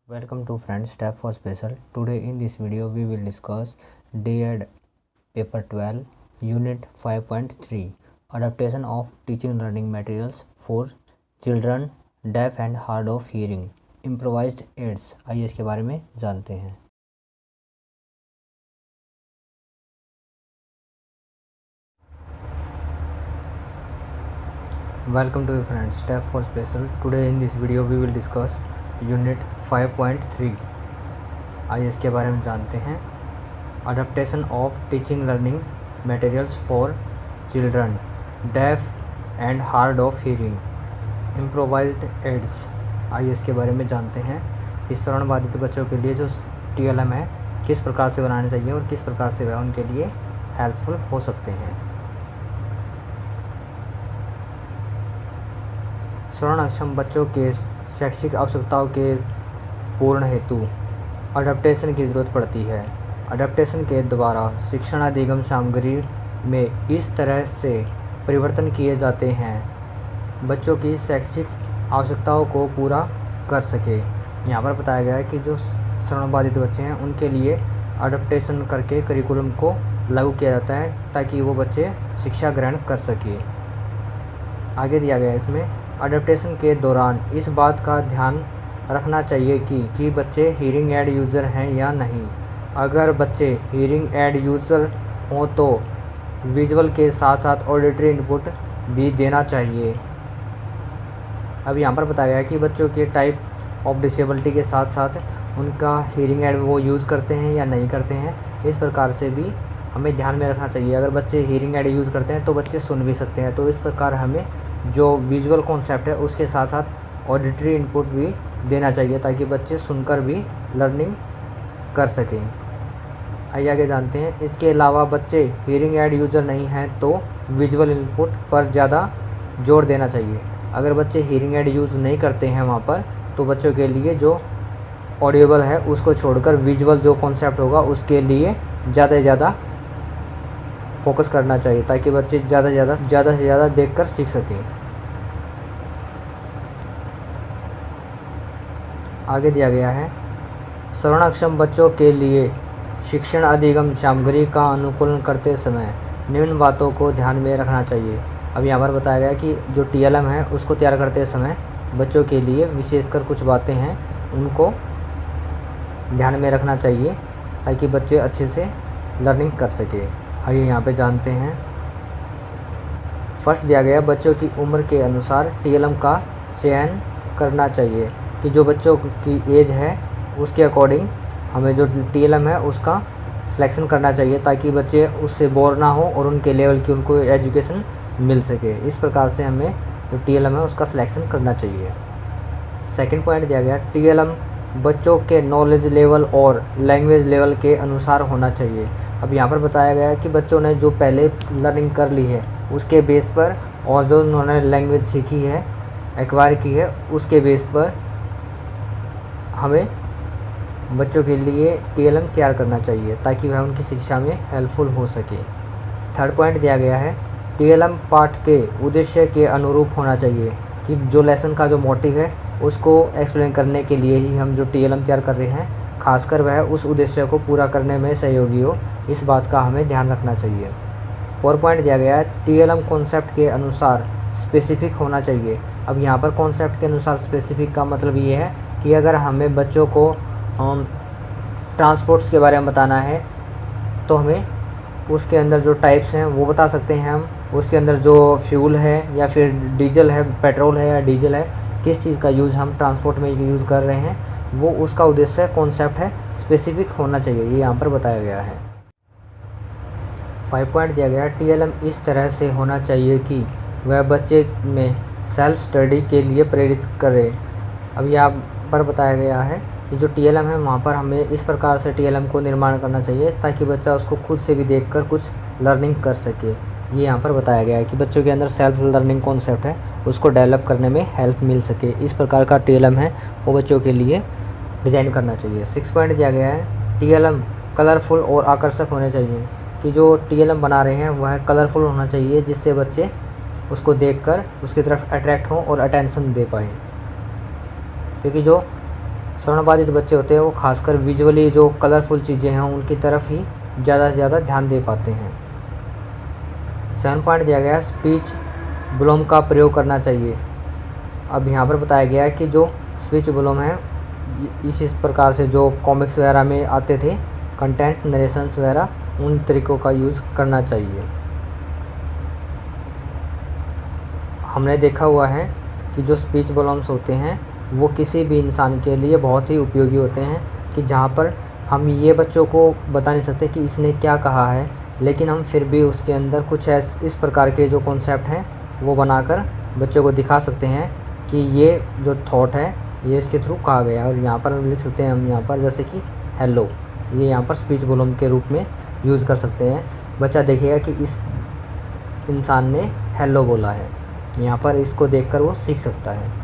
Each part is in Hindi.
Welcome to Friends Step for Special. Today in this video we will discuss DED Paper 12 Unit 5.3 Adaptation of Teaching Learning Materials for Children Deaf and Hard of Hearing Improvised Aids। आइए इसके बारे में जानते हैं। Welcome to Friends Step for Special. Today in this video we will discuss Unit 5.3। आइए इसके बारे में जानते हैं। Adaptation of Teaching Learning Materials for Children Deaf and Hard of Hearing Improvised Aids। आइए इसके बारे में जानते हैं। इस श्रवण बाधित बच्चों के लिए जो TLM है किस प्रकार से बनाने चाहिए और किस प्रकार से वह उनके लिए हेल्पफुल हो सकते हैं। श्रवण अक्षम बच्चों के शैक्षिक आवश्यकताओं के पूर्ण हेतु अडेप्टेशन की ज़रूरत पड़ती है। अडेप्टेशन के द्वारा शिक्षण अधिगम सामग्री में इस तरह से परिवर्तन किए जाते हैं बच्चों की शैक्षिक आवश्यकताओं को पूरा कर सके। यहाँ पर बताया गया है कि जो श्रवण बाधित बच्चे हैं उनके लिए अडेप्टेशन करके करिकुलम को लागू किया जाता है ताकि वो बच्चे शिक्षा ग्रहण कर सके। आगे दिया गया है इसमें अडेप्टेशन के दौरान इस बात का ध्यान रखना चाहिए कि बच्चे हीयरिंग एड यूज़र हैं या नहीं। अगर बच्चे हीयरिंग एड यूज़र हों तो विजुअल के साथ साथ ऑडिटरी इनपुट भी देना चाहिए। अब यहाँ पर बताया गया है कि बच्चों के टाइप ऑफ डिसेबिलिटी के साथ साथ उनका हीयरिंग एड वो यूज़ करते हैं या नहीं करते हैं, इस प्रकार से भी हमें ध्यान में रखना चाहिए। अगर बच्चे हीयरिंग एड यूज़ करते हैं तो बच्चे सुन भी सकते हैं, तो इस प्रकार हमें जो विजुअल कॉन्सेप्ट है उसके साथ साथ ऑडिटरी इनपुट भी देना चाहिए ताकि बच्चे सुनकर भी लर्निंग कर सकें। आइए आगे जानते हैं। इसके अलावा बच्चे हीयरिंग एड यूज़र नहीं हैं तो विजुअल इनपुट पर ज़्यादा जोर देना चाहिए। अगर बच्चे हीयरिंग एड यूज़ नहीं करते हैं वहाँ पर तो बच्चों के लिए जो ऑडिएबल है उसको छोड़कर विजुअल जो कॉन्सेप्ट होगा उसके लिए ज़्यादा से ज़्यादा फोकस करना चाहिए ताकि बच्चे ज़्यादा से ज़्यादा देखकर सीख सकें। आगे दिया गया है श्रवण अक्षम बच्चों के लिए शिक्षण अधिगम सामग्री का अनुकूलन करते समय निम्न बातों को ध्यान में रखना चाहिए। अब यहाँ पर बताया गया कि जो TLM है उसको तैयार करते समय बच्चों के लिए विशेषकर कुछ बातें हैं उनको ध्यान में रखना चाहिए ताकि बच्चे अच्छे से लर्निंग कर सके। आइए यहाँ पे जानते हैं। फर्स्ट दिया गया बच्चों की उम्र के अनुसार TLM का चयन करना चाहिए कि जो बच्चों की एज है उसके अकॉर्डिंग हमें जो TLM है उसका सिलेक्शन करना चाहिए ताकि बच्चे उससे बोर ना हो और उनके लेवल की उनको एजुकेशन मिल सके। इस प्रकार से हमें जो TLM है उसका सिलेक्शन करना चाहिए। सेकंड पॉइंट दिया गया TLM बच्चों के नॉलेज लेवल और लैंग्वेज लेवल के अनुसार होना चाहिए। अब यहाँ पर बताया गया है कि बच्चों ने जो पहले लर्निंग कर ली है उसके बेस पर और जो उन्होंने लैंग्वेज सीखी है एक्वायर की है उसके बेस पर हमें बच्चों के लिए TLM तैयार करना चाहिए ताकि वह उनकी शिक्षा में हेल्पफुल हो सके। थर्ड पॉइंट दिया गया है TLM पाठ के उद्देश्य के अनुरूप होना चाहिए कि जो लेसन का जो मोटिव है उसको एक्सप्लेन करने के लिए ही हम जो TLM तैयार कर रहे हैं खासकर वह उस उद्देश्य को पूरा करने में सहयोगी हो, इस बात का हमें ध्यान रखना चाहिए। 4 पॉइंट दिया गया है TLM कॉन्सेप्ट के अनुसार स्पेसिफिक होना चाहिए। अब यहाँ पर कॉन्सेप्ट के अनुसार स्पेसिफिक का मतलब ये है कि अगर हमें बच्चों को ट्रांसपोर्ट्स के बारे में बताना है तो हमें उसके अंदर जो टाइप्स हैं वो बता सकते हैं हम, उसके अंदर जो फ्यूल है या फिर डीजल है, पेट्रोल है या डीजल है, किस चीज़ का यूज़ हम ट्रांसपोर्ट में यूज़ कर रहे हैं वो उसका उद्देश्य कॉन्सेप्ट है स्पेसिफिक होना चाहिए, ये यहाँ पर बताया गया है। 5 पॉइंट दिया गया TLM इस तरह से होना चाहिए कि वह बच्चे में सेल्फ स्टडी के लिए प्रेरित करे। अब यहाँ पर बताया गया है कि जो TLM है वहाँ पर हमें इस प्रकार से TLM को निर्माण करना चाहिए ताकि बच्चा उसको खुद से भी देखकर कुछ लर्निंग कर सके। ये यहाँ पर बताया गया है कि बच्चों के अंदर सेल्फ लर्निंग कॉन्सेप्ट है उसको डेवलप करने में हेल्प मिल सके। इस प्रकार का TLM है वो बच्चों के लिए डिज़ाइन करना चाहिए। 6 पॉइंट दिया गया है TLM कलरफुल और आकर्षक होने चाहिए कि जो TLM बना रहे हैं वह कलरफुल होना चाहिए जिससे बच्चे उसको देखकर उसकी तरफ अट्रैक्ट हों और अटेंशन दे पाएँ, क्योंकि जो श्रवणबाधित बच्चे होते हैं वो खासकर विजुअली जो कलरफुल चीज़ें हैं उनकी तरफ ही ज़्यादा से ज़्यादा ध्यान दे पाते हैं। 7 पॉइंट दिया गया है, स्पीच ब्लॉम का प्रयोग करना चाहिए। अब यहाँ पर बताया गया है कि जो स्पीच ब्लॉम है इस प्रकार से जो कॉमिक्स वगैरह में आते थे कंटेंट नरेशंस वगैरह, उन तरीक़ों का यूज़ करना चाहिए। हमने देखा हुआ है कि जो स्पीच ब्लॉम्स होते हैं वो किसी भी इंसान के लिए बहुत ही उपयोगी होते हैं, कि जहाँ पर हम ये बच्चों को बता नहीं सकते कि इसने क्या कहा है, लेकिन हम फिर भी उसके अंदर कुछ इस प्रकार के जो कॉन्सेप्ट हैं वो बनाकर बच्चों को दिखा सकते हैं कि ये जो थॉट है ये इसके थ्रू कहा गया है। और यहाँ पर हम लिख सकते हैं, हम यहाँ पर जैसे कि हेलो, ये यहाँ पर स्पीच ब्लॉम के रूप में यूज़ कर सकते हैं। बच्चा देखेगा कि इस इंसान ने हेलो बोला है, यहाँ पर इसको देखकर वो सीख सकता है।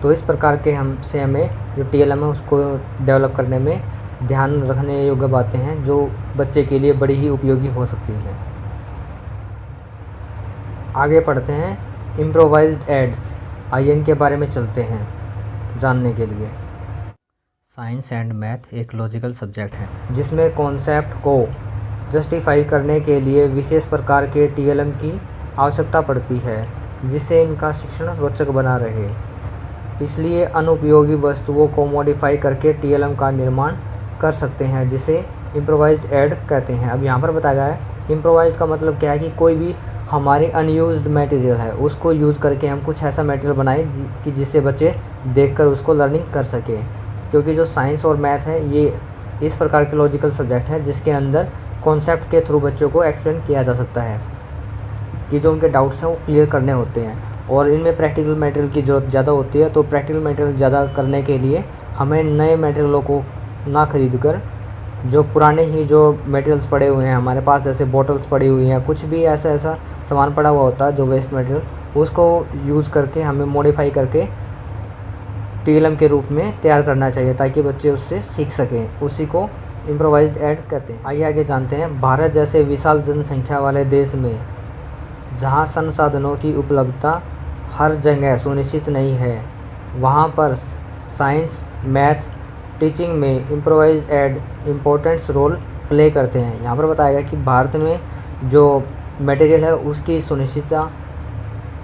तो इस प्रकार के हमें जो TLM है उसको डेवलप करने में ध्यान रखने योग्य बातें हैं जो बच्चे के लिए बड़ी ही उपयोगी हो सकती हैं। आगे पढ़ते हैं इम्प्रोवाइज्ड एड्स। आइए इनके बारे में चलते हैं जानने के लिए। साइंस एंड मैथ एक लॉजिकल सब्जेक्ट है जिसमें कॉन्सेप्ट को जस्टिफाई करने के लिए विशेष प्रकार के TLM की आवश्यकता पड़ती है जिससे इनका शिक्षण रोचक बना रहे। इसलिए अनुपयोगी वस्तुओं को मॉडिफाई करके TLM का निर्माण कर सकते हैं जिसे इम्प्रोवाइज्ड एड कहते हैं। अब यहाँ पर बताया गया है इम्प्रोवाइज्ड का मतलब क्या है कि कोई भी हमारी अनयूज्ड मटेरियल है उसको यूज़ करके हम कुछ ऐसा मटेरियल बनाएं कि जिससे बच्चे देखकर उसको लर्निंग कर सकें। क्योंकि जो साइंस और मैथ है ये इस प्रकार के लॉजिकल सब्जेक्ट है जिसके अंदर कॉन्सेप्ट के थ्रू बच्चों को एक्सप्लेन किया जा सकता है कि जो उनके डाउट्स हैं वो क्लियर करने होते हैं, और इनमें प्रैक्टिकल मटेरियल की ज़रूरत ज़्यादा होती है। तो प्रैक्टिकल मटेरियल ज़्यादा करने के लिए हमें नए मटेरियलों को ना खरीद कर जो पुराने ही जो मटेरियल्स पड़े हुए हैं हमारे पास, जैसे बॉटल्स पड़ी हुई हैं, कुछ भी ऐसा सामान पड़ा हुआ होता है जो वेस्ट मटेरियल, उसको यूज़ करके हमें मॉडिफाई करके TLM के रूप में तैयार करना चाहिए ताकि बच्चे उससे सीख सकें। उसी को इम्प्रोवाइज्ड एड कहते हैं। आइए आगे जानते हैं। भारत जैसे विशाल जनसंख्या वाले देश में जहाँ संसाधनों की उपलब्धता हर जगह सुनिश्चित नहीं है, वहाँ पर साइंस मैथ टीचिंग में improvised aid important role play करते हैं। यहाँ पर बताया गया कि भारत में जो मटेरियल है उसकी सुनिश्चितता,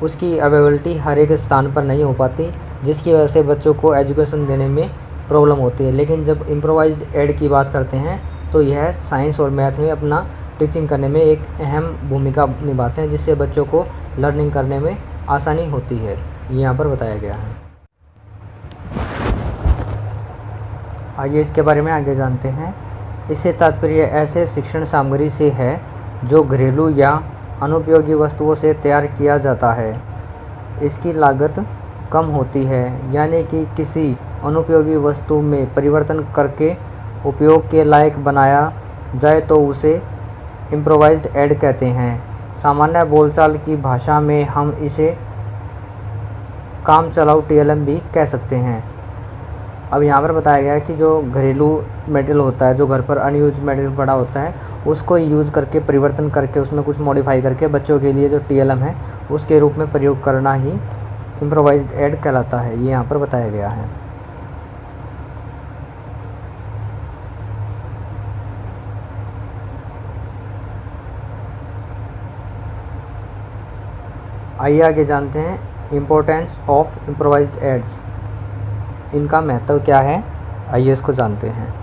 उसकी अवेलेबिलिटी हर एक स्थान पर नहीं हो पाती, जिसकी वजह से बच्चों को एजुकेशन देने में प्रॉब्लम होती है। लेकिन जब इम्प्रोवाइज्ड एड की बात करते हैं तो यह साइंस और मैथ में अपना टीचिंग करने में एक अहम भूमिका निभाते हैं जिससे बच्चों को लर्निंग करने में आसानी होती है। ये यहाँ पर बताया गया है। आइए इसके बारे में आगे जानते हैं। इससे तात्पर्य ऐसे शिक्षण सामग्री से है जो घरेलू या अनुपयोगी वस्तुओं से तैयार किया जाता है। इसकी लागत कम होती है, यानी कि किसी अनुपयोगी वस्तु में परिवर्तन करके उपयोग के लायक बनाया जाए तो उसे इम्प्रोवाइज्ड एड कहते हैं। सामान्य बोलचाल की भाषा में हम इसे काम चलाऊ TLM भी कह सकते हैं। अब यहाँ पर बताया गया है कि जो घरेलू मटेरियल होता है, जो घर पर अनयूज मटेरियल पड़ा होता है, उसको यूज़ करके परिवर्तन करके उसमें कुछ मॉडिफाई करके बच्चों के लिए जो TLM है उसके रूप में प्रयोग करना ही इम्प्रोवाइज्ड एड कहलाता है। ये यहाँ पर बताया गया है। आइए आगे जानते हैं इम्पोर्टेंस ऑफ इम्प्रोवाइज्ड एड्स। इनका महत्व क्या है, आइए इसको जानते हैं।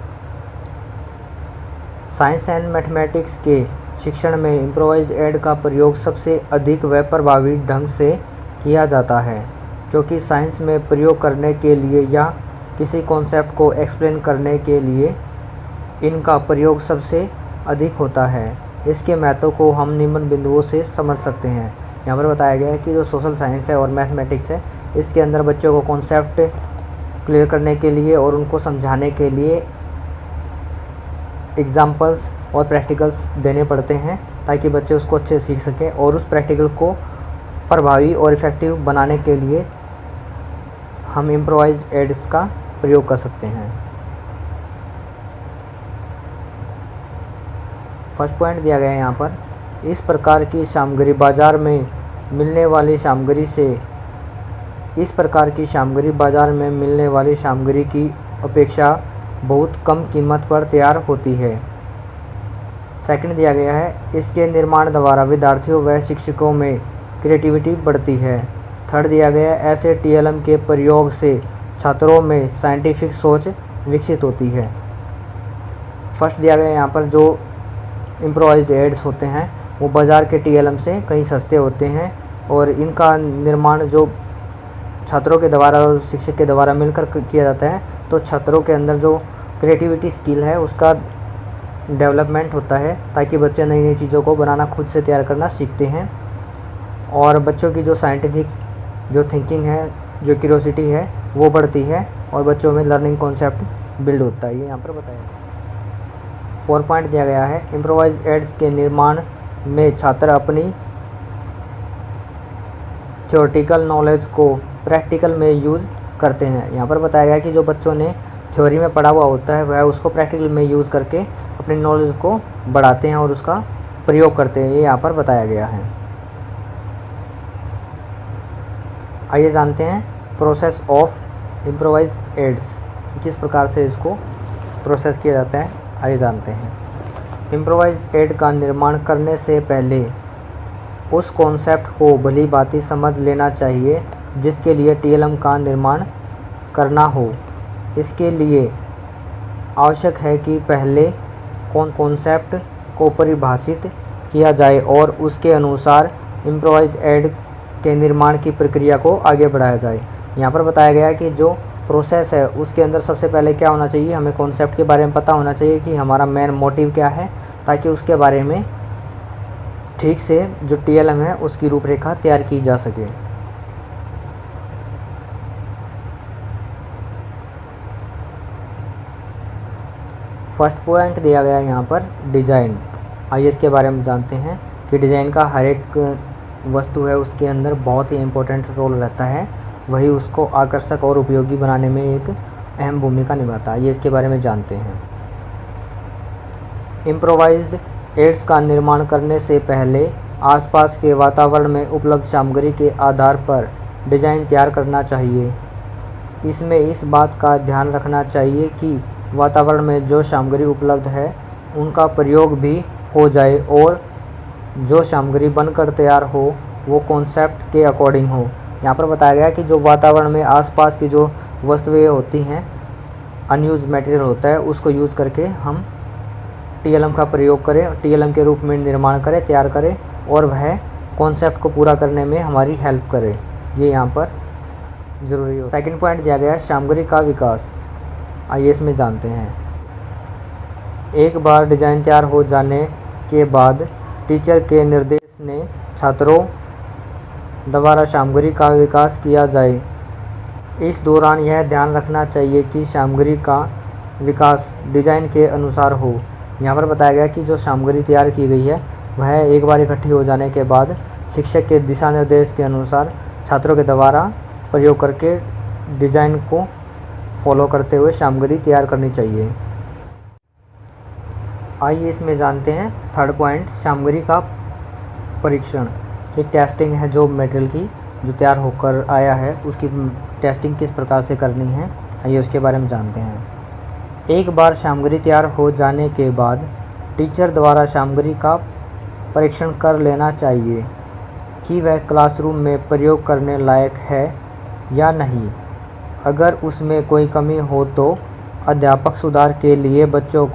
साइंस एंड मैथमेटिक्स के शिक्षण में इम्प्रोवाइज्ड एड का प्रयोग सबसे अधिक व प्रभावी ढंग से किया जाता है, क्योंकि साइंस में प्रयोग करने के लिए या किसी कॉन्सेप्ट को एक्सप्लेन करने के लिए इनका प्रयोग सबसे अधिक होता है। इसके महत्व को हम निम्न बिंदुओं से समझ सकते हैं। यहाँ पर बताया गया है कि जो सोशल साइंस है और मैथमेटिक्स है, इसके अंदर बच्चों को कॉन्सेप्ट क्लियर करने के लिए और उनको समझाने के लिए एग्जाम्पल्स और प्रैक्टिकल्स देने पड़ते हैं ताकि बच्चे उसको अच्छे से सीख सकें, और उस प्रैक्टिकल को प्रभावी और इफ़ेक्टिव बनाने के लिए हम इम्प्रोवाइज्ड एड्स का प्रयोग कर सकते हैं। फर्स्ट पॉइंट दिया गया है यहाँ पर, इस प्रकार की सामग्री बाजार में मिलने वाली सामग्री से इस प्रकार की सामग्री बाजार में मिलने वाली सामग्री की अपेक्षा बहुत कम कीमत पर तैयार होती है। सेकंड दिया गया है, इसके निर्माण द्वारा विद्यार्थियों व शिक्षकों में क्रिएटिविटी बढ़ती है। थर्ड दिया गया है, ऐसे टीएलएम के प्रयोग से छात्रों में साइंटिफिक सोच विकसित होती है। फर्स्ट दिया गया है यहाँ पर जो इम्प्रोवाइज्ड एड्स होते हैं वो बाज़ार के टीएलएम से कहीं सस्ते होते हैं और इनका निर्माण जो छात्रों के द्वारा और शिक्षक के द्वारा मिलकर किया जाता है, तो छात्रों के अंदर जो क्रिएटिविटी स्किल है उसका डेवलपमेंट होता है ताकि बच्चे नई नई चीज़ों को बनाना खुद से तैयार करना सीखते हैं और बच्चों की जो साइंटिफिक जो थिंकिंग है, जो क्यूरियोसिटी है वो बढ़ती है और बच्चों में लर्निंग कॉन्सेप्ट बिल्ड होता है। ये यहाँ पर बताया 4 पॉइंट दिया गया है, इम्प्रोवाइज्ड एड्स के निर्माण में छात्र अपनी थ्योरेटिकल नॉलेज को प्रैक्टिकल में यूज़ करते हैं। यहाँ पर बताया गया कि जो बच्चों ने थ्योरी में पढ़ा हुआ होता है वह उसको प्रैक्टिकल में यूज़ करके अपनी नॉलेज को बढ़ाते हैं और उसका प्रयोग करते हैं। ये यहाँ पर बताया गया है। आइए जानते हैं प्रोसेस ऑफ इम्प्रोवाइज्ड एड्स, किस प्रकार से इसको प्रोसेस किया जाता है। आइए जानते हैं। इम्प्रोवाइज्ड एड का निर्माण करने से पहले उस कॉन्सेप्ट को भली भांति समझ लेना चाहिए जिसके लिए टीएलएम का निर्माण करना हो। इसके लिए आवश्यक है कि पहले कॉन्सेप्ट को परिभाषित किया जाए और उसके अनुसार इम्प्रोवाइज्ड एड के निर्माण की प्रक्रिया को आगे बढ़ाया जाए। यहाँ पर बताया गया है कि जो प्रोसेस है उसके अंदर सबसे पहले क्या होना चाहिए, हमें कॉन्सेप्ट के बारे में पता होना चाहिए कि हमारा मेन मोटिव क्या है, ताकि उसके बारे में ठीक से जो टीएलएम है उसकी रूपरेखा तैयार की जा सके। फर्स्ट पॉइंट दिया गया है यहाँ पर डिज़ाइन। आइए इसके बारे में जानते हैं कि डिज़ाइन का हर एक वस्तु है उसके अंदर बहुत ही इम्पोर्टेंट रोल रहता है, वही उसको आकर्षक और उपयोगी बनाने में एक अहम भूमिका निभाता है। ये इसके बारे में जानते हैं। इम्प्रोवाइज्ड एड्स का निर्माण करने से पहले आसपास के वातावरण में उपलब्ध सामग्री के आधार पर डिज़ाइन तैयार करना चाहिए। इसमें इस बात का ध्यान रखना चाहिए कि वातावरण में जो सामग्री उपलब्ध है उनका प्रयोग भी हो जाए और जो सामग्री बनकर तैयार हो वो कॉन्सेप्ट के अकॉर्डिंग हो। यहाँ पर बताया गया कि जो वातावरण में आसपास की जो वस्तुएं होती हैं, अनयूज मटेरियल होता है, उसको यूज़ करके हम टीएलएम का प्रयोग करें, टीएलएम के रूप में निर्माण करें, तैयार करें और वह कॉन्सेप्ट को पूरा करने में हमारी हेल्प करे। ये यहाँ पर ज़रूरी हो। सेकंड पॉइंट दिया गया है सामग्री का विकास। आइए इसमें जानते हैं। एक बार डिज़ाइन तैयार हो जाने के बाद टीचर के निर्देश ने छात्रों द्वारा सामग्री का विकास किया जाए। इस दौरान यह ध्यान रखना चाहिए कि सामग्री का विकास डिज़ाइन के अनुसार हो। यहाँ पर बताया गया कि जो सामग्री तैयार की गई है वह एक बार इकट्ठी हो जाने के बाद शिक्षक के दिशा निर्देश के अनुसार छात्रों के द्वारा प्रयोग करके डिज़ाइन को फॉलो करते हुए सामग्री तैयार करनी चाहिए। आइए इसमें जानते हैं थर्ड पॉइंट, सामग्री का परीक्षण। ये टेस्टिंग है जो मटेरियल की जो तैयार होकर आया है उसकी टेस्टिंग किस प्रकार से करनी है, आइए उसके बारे में जानते हैं। एक बार सामग्री तैयार हो जाने के बाद टीचर द्वारा सामग्री का परीक्षण कर लेना चाहिए कि वह क्लासरूम में प्रयोग करने लायक है या नहीं। अगर उसमें कोई कमी हो तो अध्यापक सुधार के लिए बच्चों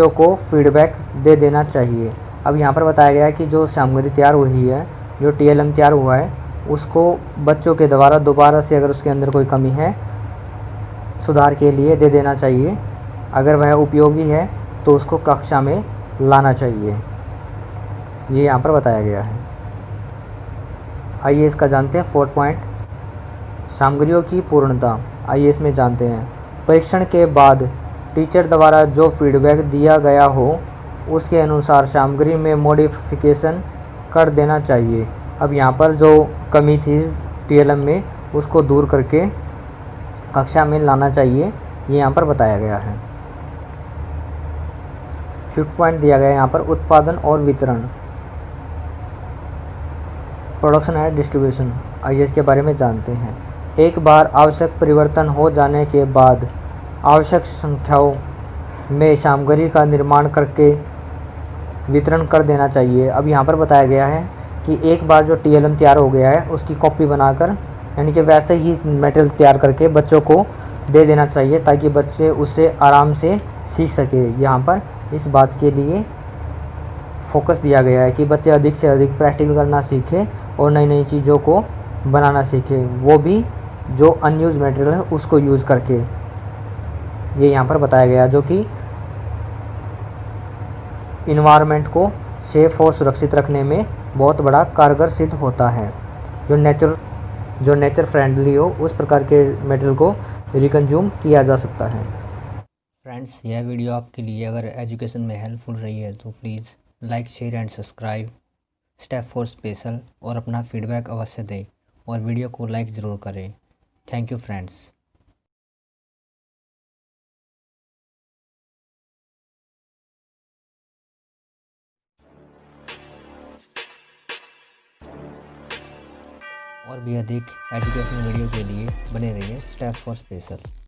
को फीडबैक दे देना चाहिए। अब यहाँ पर बताया गया है कि जो सामग्री तैयार हुई है, जो टीएलएम तैयार हुआ है, उसको बच्चों के द्वारा दोबारा से अगर उसके अंदर कोई कमी है सुधार के लिए दे देना चाहिए। अगर वह उपयोगी है तो उसको कक्षा में लाना चाहिए। ये यहाँ पर बताया गया है। आइए इसका जानते हैं फोर्थ पॉइंट, सामग्रियों की पूर्णता। आइए इसमें जानते हैं। परीक्षण के बाद टीचर द्वारा जो फीडबैक दिया गया हो उसके अनुसार सामग्री में मॉडिफिकेशन कर देना चाहिए। अब यहाँ पर जो कमी थी टीएलएम में उसको दूर करके कक्षा में लाना चाहिए, ये यहाँ पर बताया गया है। फिफ्थ पॉइंट दिया गया है यहाँ पर उत्पादन और वितरण, प्रोडक्शन एंड डिस्ट्रीब्यूशन। आइए इसके बारे में जानते हैं। एक बार आवश्यक परिवर्तन हो जाने के बाद आवश्यक संख्याओं में सामग्री का निर्माण करके वितरण कर देना चाहिए। अब यहाँ पर बताया गया है कि एक बार जो TLM तैयार हो गया है उसकी कॉपी बनाकर, यानी कि वैसे ही मटेरियल तैयार करके बच्चों को दे देना चाहिए ताकि बच्चे उससे आराम से सीख सके। यहाँ पर इस बात के लिए फोकस दिया गया है कि बच्चे अधिक से अधिक प्रैक्टिकल करना सीखें और नई नई चीज़ों को बनाना सीखें, वो भी जो अनयूज मटेरियल है उसको यूज़ करके। ये यहाँ पर बताया गया जो कि इन्वायरमेंट को सेफ और सुरक्षित रखने में बहुत बड़ा कारगर सिद्ध होता है। जो नेचर फ्रेंडली हो उस प्रकार के मटेरियल को रिकंज्यूम किया जा सकता है। फ्रेंड्स, यह वीडियो आपके लिए अगर एजुकेशन में हेल्पफुल रही है तो please like, share and subscribe step 4 special और अपना फीडबैक अवश्य दें और वीडियो को लाइक ज़रूर करें। Thank you friends. और भी अधिक एजुकेशनल वीडियो के लिए बने रहिए स्टेप 4 स्पेशल।